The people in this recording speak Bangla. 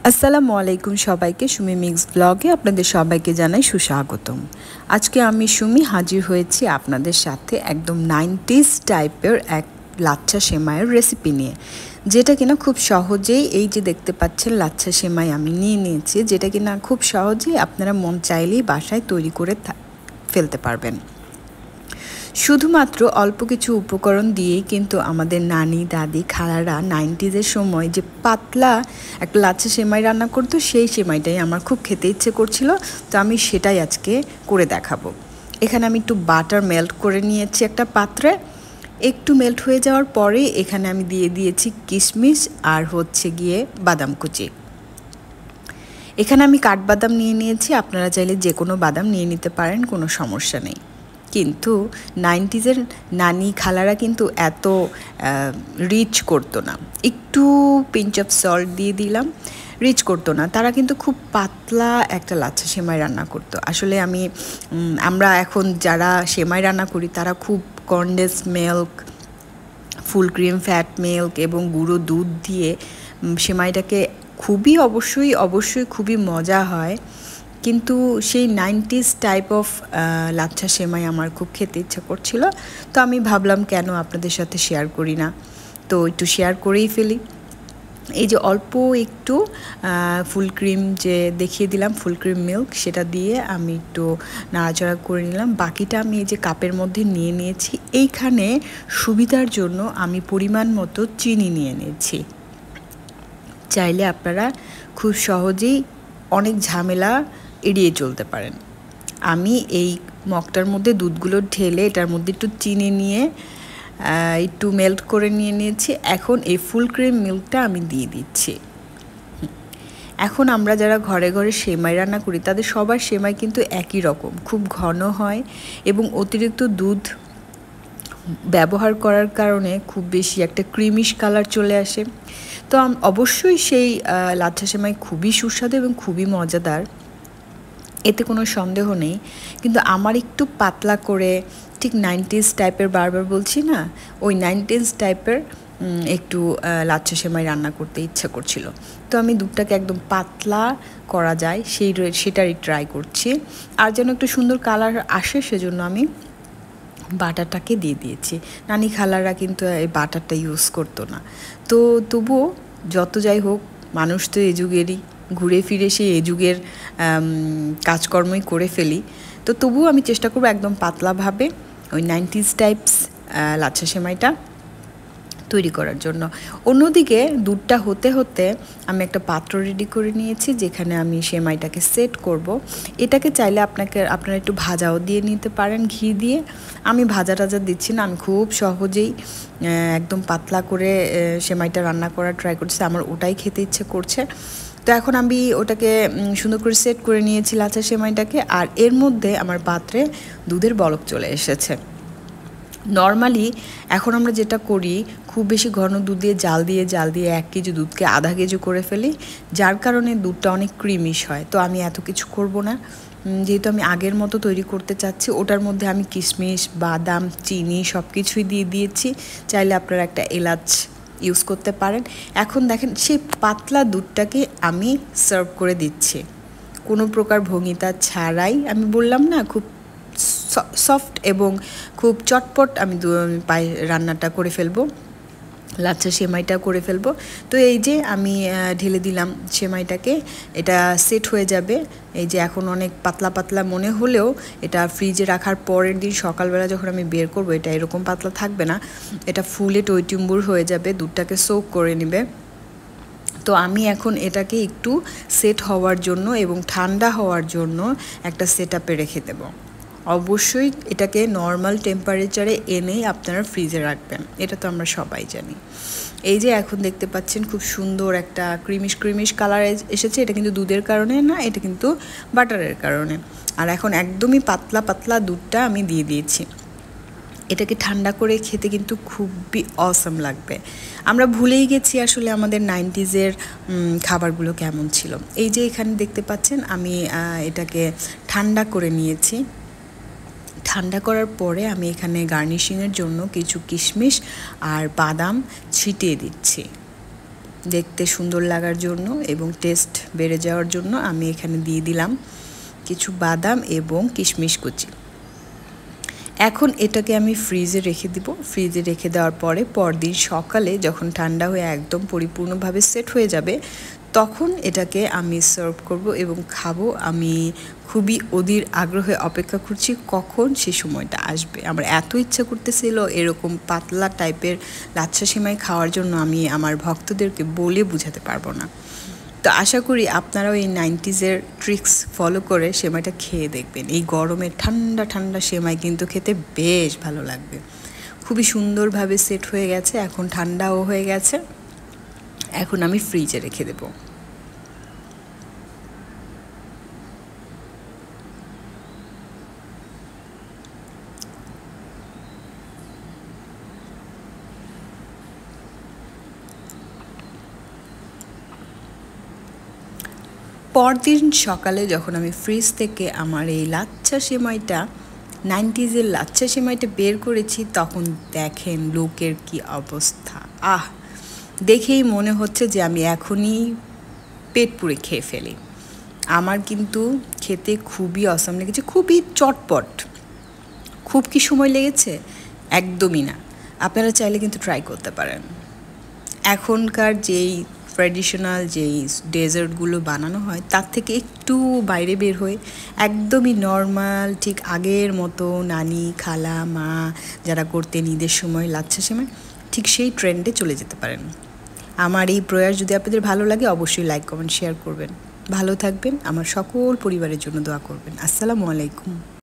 আসসালামু আলাইকুম সবাইকে সুমি মিক্স ব্লগে আপনাদের সবাইকে জানাই সুস্বাগতম। আজকে আমি সুমি হাজির হয়েছি আপনাদের সাথে একদম 90s টাইপের এক লাচ্ছা সেমাইয়ের রেসিপি নিয়ে, যেটা কিনা খুব সহজেই এই যে দেখতে পাচ্ছেন লাচ্ছা সেমাই আমি নিয়ে নিয়েছি, যেটা কিনা খুব সহজেই আপনারা মন চাইলেই বাসায় তৈরি করে ফেলতে পারবেন। শুধুমাত্র অল্প কিছু উপকরণ দিয়েই কিন্তু আমাদের নানি দাদি খালারা 90s সময় যে পাতলা একটা লাচ্ছা সেমাই রান্না করতো, সেই সেমাইটাই আমার খুব খেতে ইচ্ছে করছিল, তো আমি সেটাই আজকে করে দেখাবো। এখানে আমি একটু বাটার মেল্ট করে নিয়েছি একটা পাত্রে। একটু মেল্ট হয়ে যাওয়ার পরে এখানে আমি দিয়ে দিয়েছি কিশমিশ আর হচ্ছে গিয়ে বাদাম কুচি। এখানে আমি কাঠবাদাম নিয়ে নিয়েছি, আপনারা চাইলে যে কোনো বাদাম নিয়ে নিতে পারেন, কোনো সমস্যা নেই। কিন্তু 90s নানি খালারা কিন্তু এত রিচ করতো না, একটু পিঞ্চ অফ সল্ট দিয়ে দিলাম, রিচ করতো না। তারা কিন্তু খুব পাতলা একটা লাচ্ছা সেমাই রান্না করতো। আসলে আমরা এখন যারা সেমাই রান্না করি তারা খুব condense milk, full cream, fat milk এবং গুঁড়ো দুধ দিয়ে সেমাইটাকে অবশ্যই খুবই মজা হয়। কিন্তু সেই 90s টাইপ অফ লাচ্ছা সেমাই আমার খুব খেতে ইচ্ছা করছিল, তো আমি ভাবলাম কেন আপনাদের সাথে শেয়ার করি না, তো একটু শেয়ার করেই ফেলি। এই যে অল্প একটু ফুল ক্রিম যে দেখিয়ে দিলাম, ফুল ক্রিম মিল্ক, সেটা দিয়ে আমি একটু নাড়াচাড়া করে নিলাম। বাকিটা আমি এই যে কাপের মধ্যে নিয়ে নিয়েছি। এইখানে সুবিধার জন্য আমি পরিমাণ মতো চিনি নিয়ে নিয়েছি। চাইলে আপনারা খুব সহজেই অনেক ঝামেলা এড়িয়ে চলতে পারেন। আমি এই মগটার মধ্যে দুধগুলো ঢেলে এটার মধ্যে একটু চিনি নিয়ে একটু মেল্ট করে নিয়ে নিয়েছি। এখন এই ফুল ক্রিম মিল্কটা আমি দিয়ে দিচ্ছি। এখন আমরা যারা ঘরে ঘরে সেমাই রান্না করি তাদের সবার সেমাই কিন্তু একই রকম, খুব ঘন হয় এবং অতিরিক্ত দুধ ব্যবহার করার কারণে খুব বেশি একটা ক্রিমিশ কালার চলে আসে। তো অবশ্যই সেই লাচ্ছা সেমাই খুবই সুস্বাদু এবং খুবই মজাদার, এতে কোনো সন্দেহ নেই। কিন্তু আমার একটু পাতলা করে, ঠিক 90s টাইপের, বারবার বলছি না, ওই 90s টাইপের একটু লাচ্ছা সেমাই রান্না করতে ইচ্ছা করছিল, তো আমি দুধটাকে একদম পাতলা করা যায় সেটারই ট্রাই করছি। আর যেন একটু সুন্দর কালার আসে সেজন্য আমি বাটারটাকে দিয়ে দিয়েছি। নানি খালারা কিন্তু এই বাটারটা ইউজ করতো না, তো তবুও যত যাই হোক, মানুষ তো এ যুগেরই, ঘুরে ফিরে সেই এ যুগের কাজকর্মই করে ফেলি। তো তবুও আমি চেষ্টা করবো একদম পাতলাভাবে ওই 90s টাইপস লাচ্ছা সেমাইটা তৈরি করার জন্য। অন্যদিকে দুধটা হতে হতে আমি একটা পাত্র রেডি করে নিয়েছি, যেখানে আমি সেমাইটাকে সেট করব। এটাকে চাইলে আপনারা একটু ভাজাও দিয়ে নিতে পারেন ঘি দিয়ে। আমি ভাজা টাজা দিচ্ছি না, আমি খুব সহজেই একদম পাতলা করে সেমাইটা রান্না করার ট্রাই করছি, আমার ওটাই খেতে ইচ্ছে করছে। তো এখন আমি ওটাকে সুন্দর করে সেট করে নিয়েছি লাচ্ছা সেমাইটাকে, আর এর মধ্যে আমার পাত্রে দুধের বলক চলে এসেছে। নর্মালি এখন আমরা যেটা করি, খুব বেশি ঘন দুধ দিয়ে জাল দিয়ে 1 কেজি দুধকে আধা কেজি করে ফেলি, যার কারণে দুধটা অনেক ক্রিমিশ হয়। তো আমি এত কিছু করব না, যেহেতু আমি আগের মতো তৈরি করতে চাচ্ছি। ওটার মধ্যে আমি কিশমিশ, বাদাম, চিনি সব কিছুই দিয়ে দিয়েছি, চাইলে আপনারা একটা এলাচ ইউজ করতে পারেন। এখন দেখেন সেই পাতলা দুধটাকে আমি সার্ভ করে দিচ্ছি কোনো প্রকার ভঙ্গিতা ছাড়াই। আমি বললাম না, খুব সফট এবং খুব চটপট আমি রান্নাটা করে ফেলবো, লাচ্ছা সেমাইটা করে ফেলবো। তো এই যে আমি ঢেলে দিলাম সেমাইটাকে, এটা সেট হয়ে যাবে। এই যে এখন অনেক পাতলা পাতলা মনে হলেও এটা ফ্রিজে রাখার পরের দিন সকালবেলা যখন আমি বের করবো, এটা এরকম পাতলা থাকবে না, এটা ফুলে টইটুম্বুর হয়ে যাবে, দুধটাকে সোক করে নেবে। তো আমি এখন এটাকে একটু সেট হওয়ার জন্য এবং ঠান্ডা হওয়ার জন্য একটা সেটআপে রেখে দেবো। অবশ্যই এটাকে নর্মাল টেম্পারেচারে এনেই আপনারা ফ্রিজে রাখবেন, এটা তো আমরা সবাই জানি। এই যে এখন দেখতে পাচ্ছেন খুব সুন্দর একটা ক্রিমিশ কালার এসেছে। এটা কিন্তু দুধের কারণে না, এটা কিন্তু বাটারের কারণে। আর এখন একদমই পাতলা দুধটা আমি দিয়ে দিয়েছি। এটাকে ঠান্ডা করে খেতে কিন্তু খুবই অসাম লাগবে। আমরা ভুলেই গেছি আসলে আমাদের 90s খাবারগুলো কেমন ছিল। এই যে এখানে দেখতে পাচ্ছেন আমি এটাকে ঠান্ডা করে নিয়েছি। ঠান্ডা করার পরে আমি এখানে গার্নিশিংয়ের জন্য কিছু কিশমিশ আর বাদাম ছিটিয়ে দিচ্ছি। দেখতে সুন্দর লাগার জন্য এবং টেস্ট বেড়ে যাওয়ার জন্য আমি এখানে দিয়ে দিলাম কিছু বাদাম এবং কিশমিশ কুচি। এখন এটাকে আমি ফ্রিজে রেখে দিব। ফ্রিজে রেখে দেওয়ার পরে পরদিন সকালে যখন ঠান্ডা হয়ে একদম পরিপূর্ণভাবে সেট হয়ে যাবে তখন এটাকে আমি সার্ভ করব এবং খাবো। আমি খুবই অধীর আগ্রহে অপেক্ষা করছি কখন সেই সময়টা আসবে। আমার এত ইচ্ছা করতেছিল এরকম পাতলা টাইপের লাচ্ছা সেমাই খাওয়ার জন্য, আমি আমার ভক্তদেরকে বলে বোঝাতে পারবো না। তো আশা করি আপনারাও এই 90s-এর ট্রিক্স ফলো করে সেমাইটা খেয়ে দেখবেন। এই গরমে ঠান্ডা ঠান্ডা সেমাই কিন্তু খেতে বেশ ভালো লাগবে। খুবই সুন্দরভাবে সেট হয়ে গেছে, এখন ঠান্ডাও হয়ে গেছে। এখন আমি ফ্রিজে রেখে দেবো। পরদিন সকালে যখন আমি ফ্রিজ থেকে আমার এই লাচ্ছা সেমাইটা 90s-এর লাচ্ছা সেমাইটা বের করেছি তখন দেখেন লোকের কি অবস্থা। দেখেই মনে হচ্ছে যে আমি এখনই পেট পুরে খেয়ে ফেলি। আমার কিন্তু খেতে খুবই অসাম লেগেছে, খুবই চটপট। খুব কি সময় লেগেছে? একদমই না। আপনারা চাইলে কিন্তু ট্রাই করতে পারেন। এখনকার যেই ট্র্যাডিশনাল যেই ডেজার্টগুলো বানানো হয় তার থেকে একটু বাইরে বের হয়ে একদমই নর্মাল, ঠিক আগের মতো নানি খালা মা যারা করতেন ঈদের সময় লাচ্ছা সেমাই, ঠিক সেই ট্রেন্ডে চলে যেতে পারেন। আমার এই প্রয়াস যদি আপনাদের ভালো লাগে অবশ্যই লাইক কমেন্ট শেয়ার করবেন। ভালো থাকবেন, আমার সকল পরিবারের জন্য দোয়া করবেন। আসসালামু আলাইকুম।